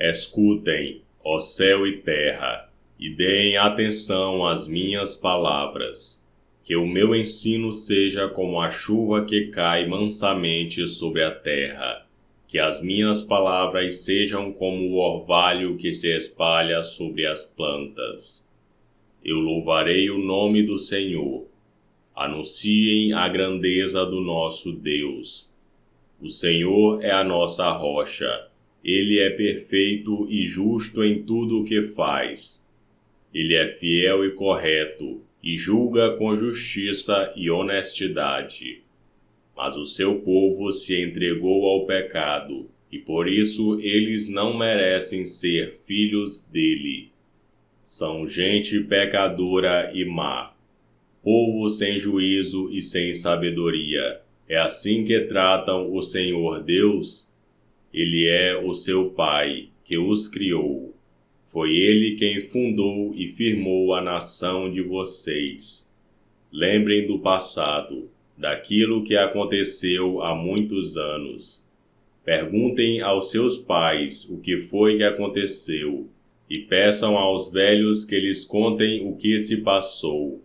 Escutem, ó céu e terra, e deem atenção às minhas palavras, que o meu ensino seja como a chuva que cai mansamente sobre a terra, que as minhas palavras sejam como o orvalho que se espalha sobre as plantas. Eu louvarei o nome do Senhor. Anunciem a grandeza do nosso Deus. O Senhor é a nossa rocha. Ele é perfeito e justo em tudo o que faz. Ele é fiel e correto, e julga com justiça e honestidade. Mas o seu povo se entregou ao pecado, e por isso eles não merecem ser filhos dele. São gente pecadora e má, povo sem juízo e sem sabedoria. É assim que tratam o Senhor Deus? Ele é o seu Pai, que os criou. Foi Ele quem fundou e firmou a nação de vocês. Lembrem do passado, daquilo que aconteceu há muitos anos. Perguntem aos seus pais o que foi que aconteceu, e peçam aos velhos que lhes contem o que se passou.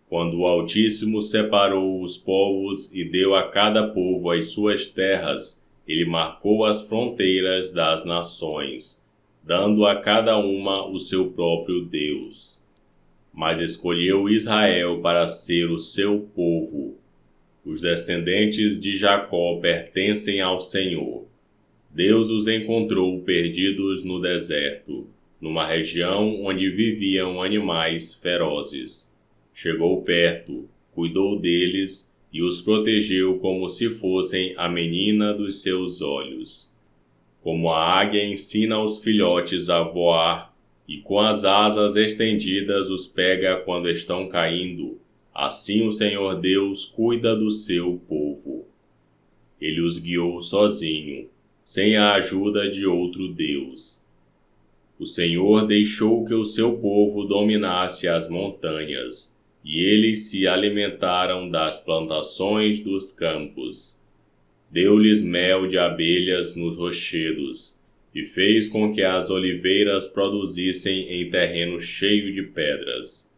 Quando o Altíssimo separou os povos e deu a cada povo as suas terras, Ele marcou as fronteiras das nações, dando a cada uma o seu próprio Deus. Mas escolheu Israel para ser o seu povo. Os descendentes de Jacó pertencem ao Senhor. Deus os encontrou perdidos no deserto, numa região onde viviam animais ferozes. Chegou perto, cuidou deles e os protegeu como se fossem a menina dos seus olhos. Como a águia ensina os filhotes a voar, e com as asas estendidas os pega quando estão caindo, assim o Senhor Deus cuida do seu povo. Ele os guiou sozinho, sem a ajuda de outro Deus. O Senhor deixou que o seu povo dominasse as montanhas, e eles se alimentaram das plantações dos campos. Deu-lhes mel de abelhas nos rochedos, e fez com que as oliveiras produzissem em terreno cheio de pedras.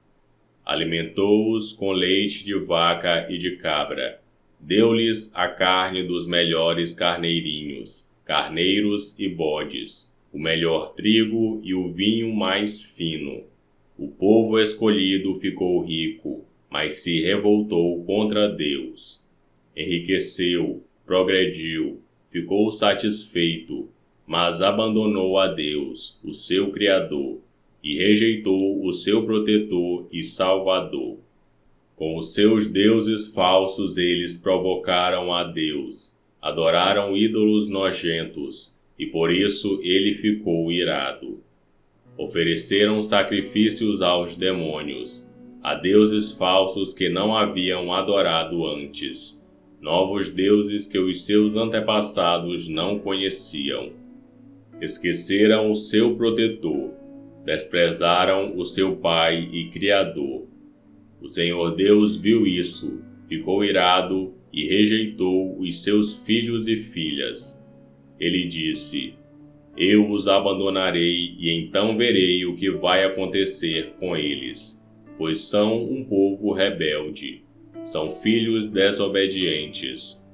Alimentou-os com leite de vaca e de cabra. Deu-lhes a carne dos melhores carneirinhos, carneiros e bodes, o melhor trigo e o vinho mais fino. O povo escolhido ficou rico, mas se revoltou contra Deus. Enriqueceu, progrediu, ficou satisfeito, mas abandonou a Deus, o seu Criador, e rejeitou o seu protetor e Salvador. Com os seus deuses falsos eles provocaram a Deus, adoraram ídolos nojentos, e por isso ele ficou irado. Ofereceram sacrifícios aos demônios, a deuses falsos que não haviam adorado antes, novos deuses que os seus antepassados não conheciam. Esqueceram o seu protetor, desprezaram o seu Pai e Criador. O Senhor Deus viu isso, ficou irado e rejeitou os seus filhos e filhas. Ele disse: Eu os abandonarei e então verei o que vai acontecer com eles, pois são um povo rebelde, são filhos desobedientes.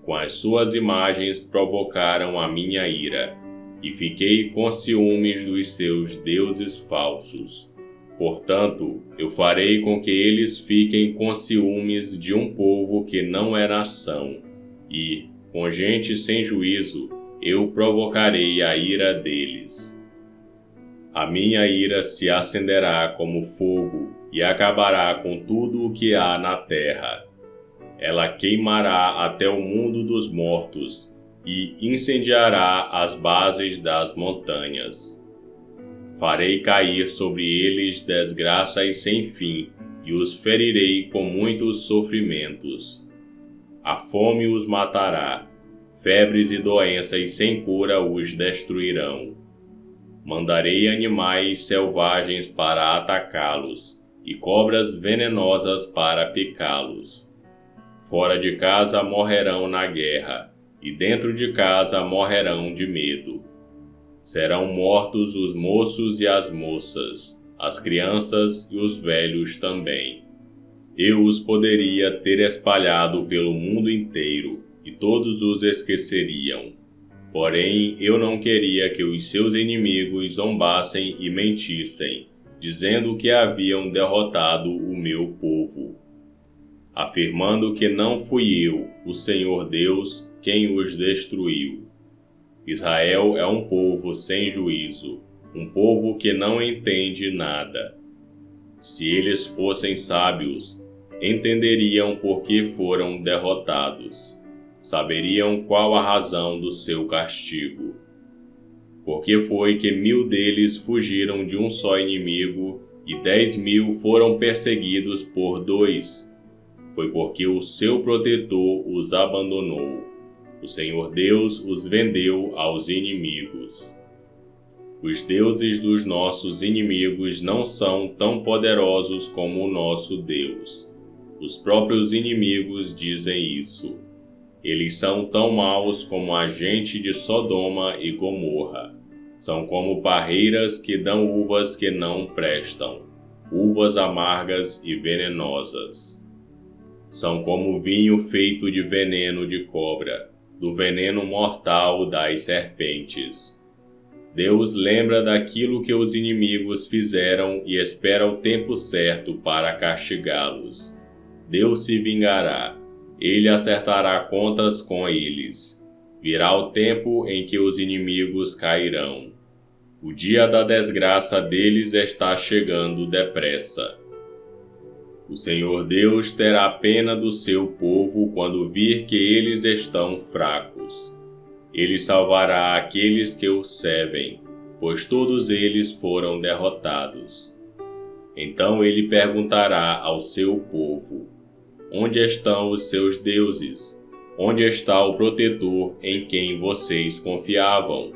Com as suas imagens provocaram a minha ira, e fiquei com ciúmes dos seus deuses falsos. Portanto, eu farei com que eles fiquem com ciúmes de um povo que não é nação, e, com gente sem juízo, eu provocarei a ira deles. A minha ira se acenderá como fogo e acabará com tudo o que há na terra. Ela queimará até o mundo dos mortos e incendiará as bases das montanhas. Farei cair sobre eles desgraças sem fim e os ferirei com muitos sofrimentos. A fome os matará. Febres e doenças sem cura os destruirão. Mandarei animais selvagens para atacá-los, e cobras venenosas para picá-los. Fora de casa morrerão na guerra, e dentro de casa morrerão de medo. Serão mortos os moços e as moças, as crianças e os velhos também. Eu os poderia ter espalhado pelo mundo inteiro, e todos os esqueceriam. Porém, eu não queria que os seus inimigos zombassem e mentissem, dizendo que haviam derrotado o meu povo, afirmando que não fui eu, o Senhor Deus, quem os destruiu. Israel é um povo sem juízo, um povo que não entende nada. Se eles fossem sábios, entenderiam por que foram derrotados, saberiam qual a razão do seu castigo. Porque foi que 1000 deles fugiram de um só inimigo e 10.000 foram perseguidos por 2. Foi porque o seu protetor os abandonou. O Senhor Deus os vendeu aos inimigos. Os deuses dos nossos inimigos não são tão poderosos como o nosso Deus. Os próprios inimigos dizem isso. Eles são tão maus como a gente de Sodoma e Gomorra. São como parreiras que dão uvas que não prestam, uvas amargas e venenosas. São como vinho feito de veneno de cobra, do veneno mortal das serpentes. Deus lembra daquilo que os inimigos fizeram e espera o tempo certo para castigá-los. Deus se vingará. Ele acertará contas com eles. Virá o tempo em que os inimigos cairão. O dia da desgraça deles está chegando depressa. O Senhor Deus terá pena do seu povo quando vir que eles estão fracos. Ele salvará aqueles que o servem, pois todos eles foram derrotados. Então ele perguntará ao seu povo: onde estão os seus deuses? Onde está o protetor em quem vocês confiavam?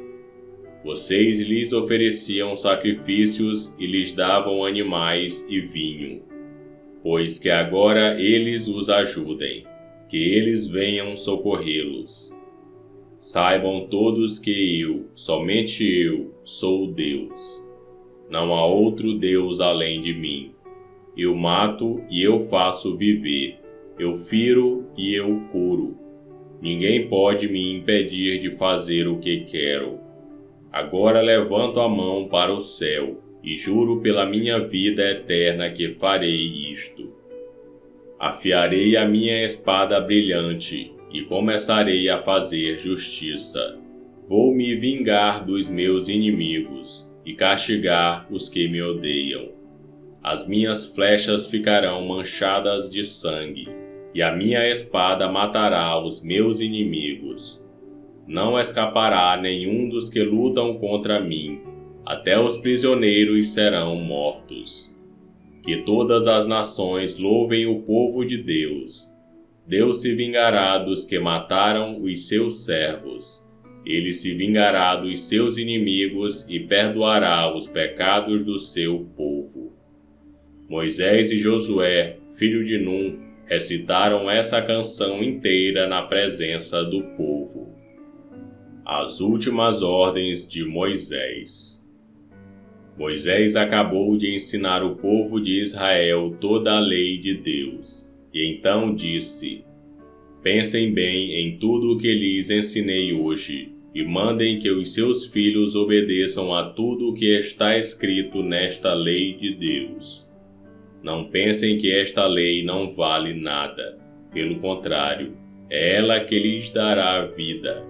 Vocês lhes ofereciam sacrifícios e lhes davam animais e vinho. Pois que agora eles os ajudem, que eles venham socorrê-los. Saibam todos que eu, somente eu, sou Deus. Não há outro Deus além de mim. Eu mato e eu faço viver. Eu firo e eu curo. Ninguém pode me impedir de fazer o que quero. Agora levanto a mão para o céu e juro pela minha vida eterna que farei isto. Afiarei a minha espada brilhante e começarei a fazer justiça. Vou me vingar dos meus inimigos e castigar os que me odeiam. As minhas flechas ficarão manchadas de sangue, e a minha espada matará os meus inimigos. Não escapará nenhum dos que lutam contra mim, até os prisioneiros serão mortos. Que todas as nações louvem o povo de Deus. Deus se vingará dos que mataram os seus servos. Ele se vingará dos seus inimigos e perdoará os pecados do seu povo. Moisés e Josué, filho de Num, recitaram essa canção inteira na presença do povo. As últimas ordens de Moisés. Moisés acabou de ensinar o povo de Israel toda a lei de Deus, e então disse: pensem bem em tudo o que lhes ensinei hoje, e mandem que os seus filhos obedeçam a tudo o que está escrito nesta lei de Deus. Não pensem que esta lei não vale nada. Pelo contrário, é ela que lhes dará a vida.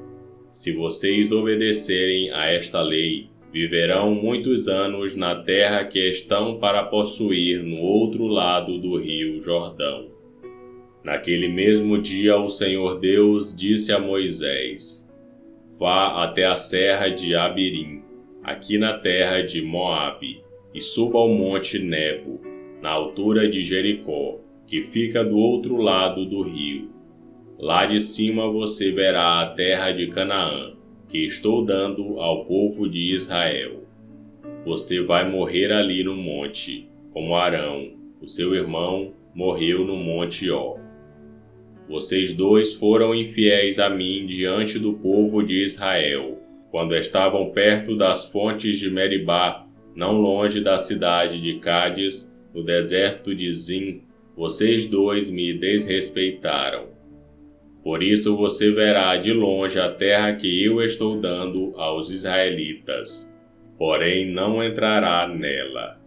Se vocês obedecerem a esta lei, viverão muitos anos na terra que estão para possuir no outro lado do rio Jordão. Naquele mesmo dia o Senhor Deus disse a Moisés: vá até a serra de Abirim, aqui na terra de Moabe, e suba ao monte Nebo, na altura de Jericó, que fica do outro lado do rio. Lá de cima você verá a terra de Canaã, que estou dando ao povo de Israel. Você vai morrer ali no monte, como Arão, o seu irmão, morreu no monte Ó. Vocês dois foram infiéis a mim diante do povo de Israel. quando estavam perto das fontes de Meribá, não longe da cidade de Cádiz, no deserto de Zim, vocês dois me desrespeitaram. Por isso você verá de longe a terra que eu estou dando aos israelitas, porém não entrará nela.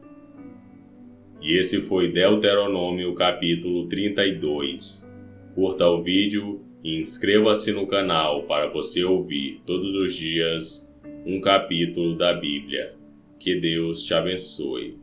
E esse foi Deuteronômio capítulo 32. Curta o vídeo e inscreva-se no canal para você ouvir todos os dias um capítulo da Bíblia. Que Deus te abençoe.